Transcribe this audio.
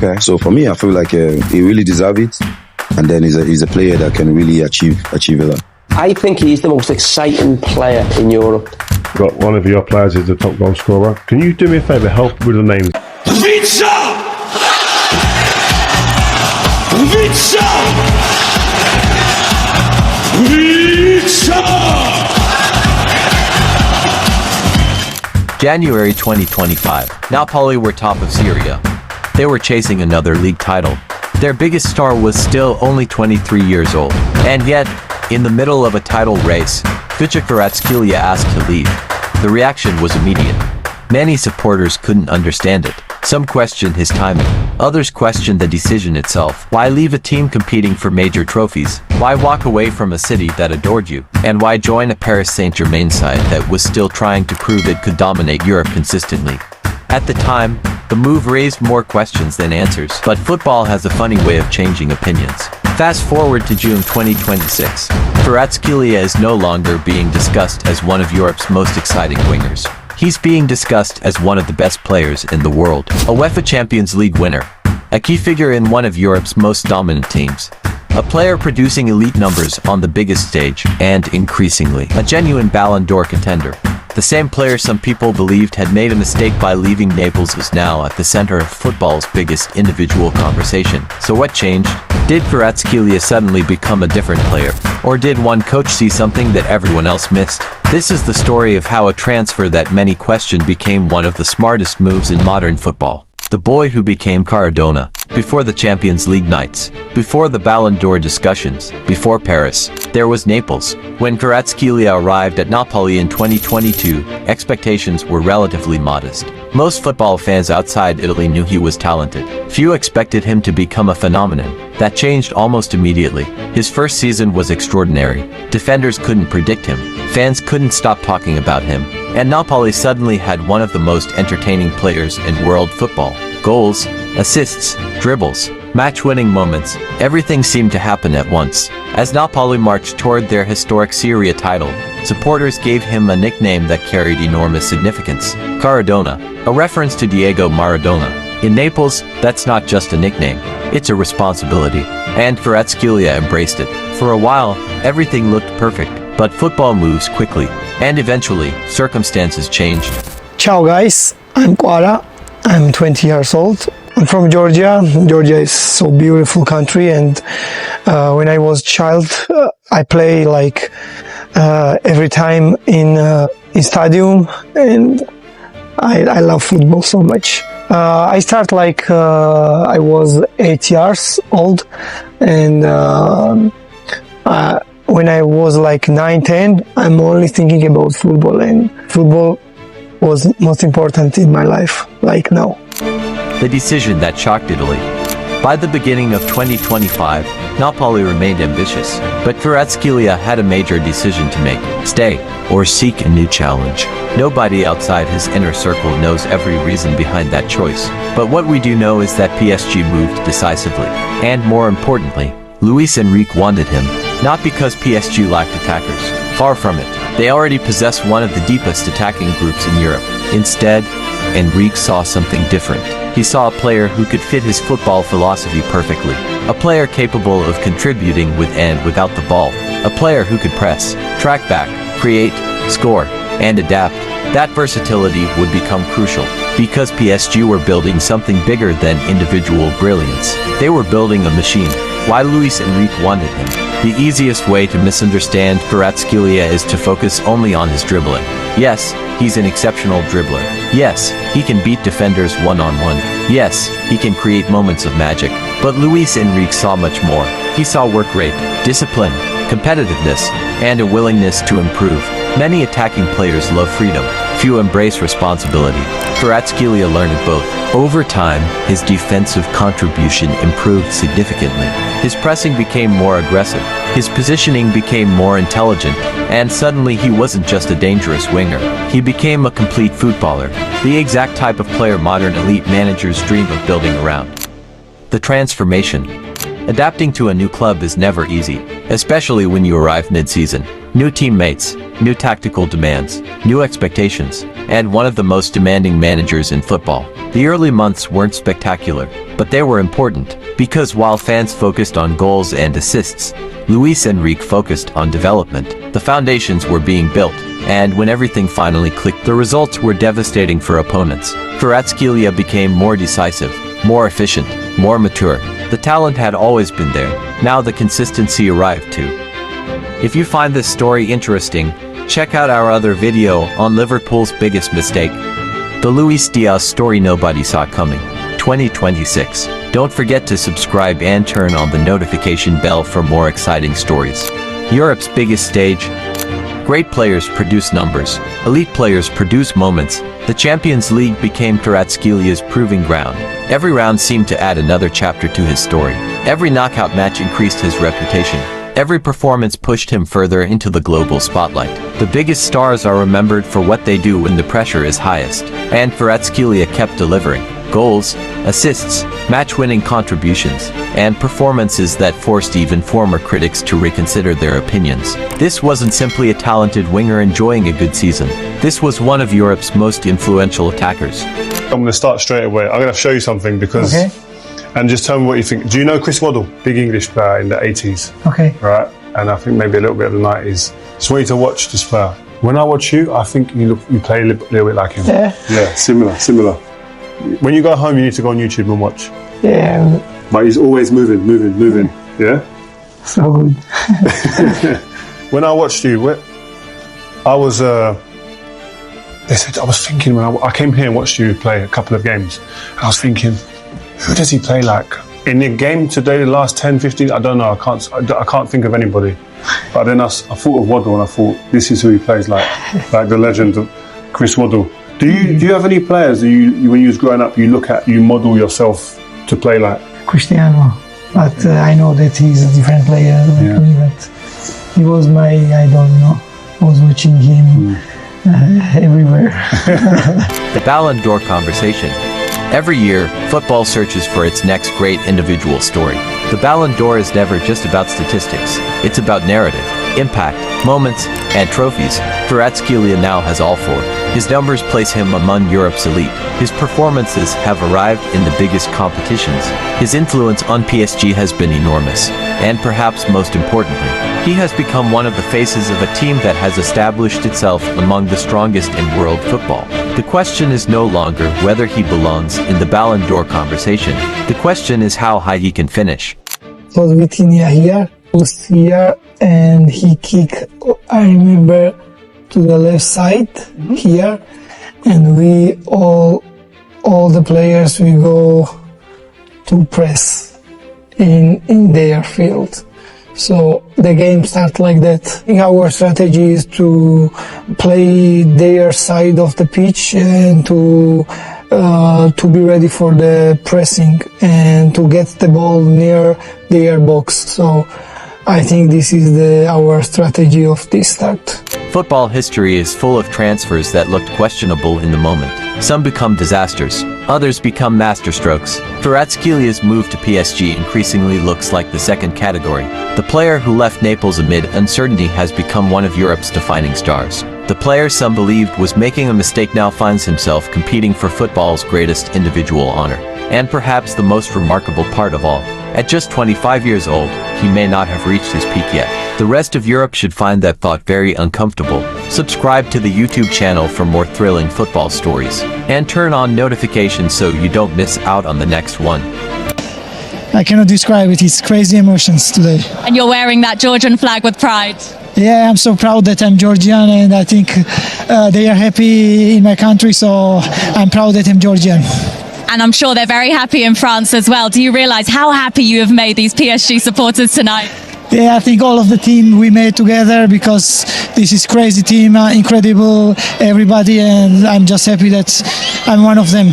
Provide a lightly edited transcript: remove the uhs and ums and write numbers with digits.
Okay, so for me, I feel like he really deserves it, and then he's a player that can really achieve a lot. I think he's the most exciting player in Europe. Got one of your players is the top goal scorer. Can you do me a favour, help with the names? Khvicha! Khvicha! Khvicha! January 2025. Napoli were top of Syria. They were chasing another league title. Their biggest star was still only 23 years old. And yet, in the middle of a title race, Khvicha Kvaratskhelia asked to leave. The reaction was immediate. Many supporters couldn't understand it. Some questioned his timing. Others questioned the decision itself. Why leave a team competing for major trophies? Why walk away from a city that adored you? And why join a Paris Saint-Germain side that was still trying to prove it could dominate Europe consistently? At the time, the move raised more questions than answers, but football has a funny way of changing opinions. Fast forward to June 2026. Kvaratskhelia is no longer being discussed as one of Europe's most exciting wingers. He's being discussed as one of the best players in the world. A UEFA Champions League winner. A key figure in one of Europe's most dominant teams. A player producing elite numbers on the biggest stage, and increasingly, a genuine Ballon d'Or contender. The same player some people believed had made a mistake by leaving Naples is now at the center of football's biggest individual conversation. So what changed? Did Kvaratskhelia suddenly become a different player? Or did one coach see something that everyone else missed? This is the story of how a transfer that many questioned became one of the smartest moves in modern football. The boy who became KVARADONA. Before the Champions League nights, before the Ballon d'Or discussions, before Paris, there was Naples. When Kvaratskhelia arrived at Napoli in 2022, expectations were relatively modest. Most football fans outside Italy knew he was talented. Few expected him to become a phenomenon. That changed almost immediately. His first season was extraordinary. Defenders couldn't predict him. Fans couldn't stop talking about him. And Napoli suddenly had one of the most entertaining players in world football. Goals, assists, dribbles, match-winning moments, everything seemed to happen at once. As Napoli marched toward their historic Serie A title, supporters gave him a nickname that carried enormous significance. KVARADONA, a reference to Diego Maradona. In Naples, that's not just a nickname, it's a responsibility. And Kvaratskhelia embraced it. For a while, everything looked perfect, but football moves quickly, and eventually, circumstances changed. Ciao guys, I'm Kvara. I'm 20 years old. I'm from Georgia. Georgia is so beautiful country, and when I was child, I play like every time in stadium, and I love football so much. I start like I was 8 years old, and when I was like 9, 10, I'm only thinking about football, and football was most important in my life, like now. The decision that shocked Italy. By the beginning of 2025, Napoli remained ambitious, but Kvaratskhelia had a major decision to make: stay or seek a new challenge. Nobody outside his inner circle knows every reason behind that choice, but what we do know is that PSG moved decisively. And more importantly, Luis Enrique wanted him, not because PSG lacked attackers. Far from it. They already possess one of the deepest attacking groups in Europe. Instead, Enrique saw something different. He saw a player who could fit his football philosophy perfectly. A player capable of contributing with and without the ball. A player who could press, track back, create, score, and adapt. That versatility would become crucial, because PSG were building something bigger than individual brilliance. They were building a machine. Why Luis Enrique wanted him? The easiest way to misunderstand Kvaratskhelia is to focus only on his dribbling. Yes, he's an exceptional dribbler. Yes, he can beat defenders one-on-one. Yes, he can create moments of magic. But Luis Enrique saw much more. He saw work rate, discipline, competitiveness, and a willingness to improve. Many attacking players love freedom. Few embrace responsibility. Kvaratskhelia learned both. Over time, his defensive contribution improved significantly. His pressing became more aggressive. His positioning became more intelligent. And suddenly he wasn't just a dangerous winger. He became a complete footballer. The exact type of player modern elite managers dream of building around. The transformation. Adapting to a new club is never easy, especially when you arrive mid-season. New teammates, new tactical demands, new expectations, and one of the most demanding managers in football. The early months weren't spectacular, but they were important, because while fans focused on goals and assists, Luis Enrique focused on development. The foundations were being built, and when everything finally clicked, the results were devastating for opponents. Kvaratskhelia became more decisive, more efficient, more mature. The talent had always been there. Now the consistency arrived too. If you find this story interesting, check out our other video on Liverpool's biggest mistake. The Luis Diaz story nobody saw coming. 2026. Don't forget to subscribe and turn on the notification bell for more exciting stories. Europe's biggest stage. Great players produce numbers. Elite players produce moments. The Champions League became Kvaratskhelia proving ground. Every round seemed to add another chapter to his story. Every knockout match increased his reputation. Every performance pushed him further into the global spotlight. The biggest stars are remembered for what they do when the pressure is highest. And Kvaratskhelia kept delivering. Goals, assists, match-winning contributions, and performances that forced even former critics to reconsider their opinions. This wasn't simply a talented winger enjoying a good season. This was one of Europe's most influential attackers. I'm going to start straight away. I'm going to show you something because... Okay. And just tell me what you think. Do you know Chris Waddle? Big English player in the 80s. Okay. Right? And I think maybe a little bit of the 90s. Just want you to watch this player. When I watch you, I think you play a little bit like him. Yeah. Yeah, similar. When you go home, you need to go on YouTube and watch. Yeah. But he's always moving. Yeah? So good. When I watched you, I was thinking when I came here and watched you play a couple of games, I was thinking, who does he play like? In the game today, the last 10, 15, I don't know, I can't think of anybody. But then I thought of Waddle and I thought, this is who he plays like the legend of Chris Waddle. Do you have any players that when you was growing up, you model yourself to play like? Cristiano, but I know that he's a different player than me, but he was I was watching him everywhere. The Ballon d'Or conversation. Every year, football searches for its next great individual story. The Ballon d'Or is never just about statistics. It's about narrative, impact, moments, and trophies. Kvaratskhelia now has all four. His numbers place him among Europe's elite. His performances have arrived in the biggest competitions. His influence on PSG has been enormous. And perhaps most importantly, he has become one of the faces of a team that has established itself among the strongest in world football. The question is no longer whether he belongs in the Ballon d'Or conversation. The question is how high he can finish. It was Vitinha here, was here, and he kicked, I remember, to the left side here, and we all the players, we go to press in their field. So the game starts like that. Our strategy is to play their side of the pitch and to be ready for the pressing and to get the ball near their box. So I think this is our strategy of this start. Football history is full of transfers that looked questionable in the moment. Some become disasters, others become masterstrokes. Kvaratskhelia move to PSG increasingly looks like the second category. The player who left Naples amid uncertainty has become one of Europe's defining stars. The player some believed was making a mistake now finds himself competing for football's greatest individual honor. And perhaps the most remarkable part of all, at just 25 years old, he may not have reached his peak yet. The rest of Europe should find that thought very uncomfortable. Subscribe to the YouTube channel for more thrilling football stories. And turn on notifications so you don't miss out on the next one. I cannot describe it, it's crazy emotions today. And you're wearing that Georgian flag with pride. Yeah, I'm so proud that I'm Georgian, and I think they are happy in my country, so I'm proud that I'm Georgian. And I'm sure they're very happy in France as well. Do you realise how happy you have made these PSG supporters tonight? Yeah, I think all of the team we made together, because this is crazy team, incredible everybody, and I'm just happy that I'm one of them.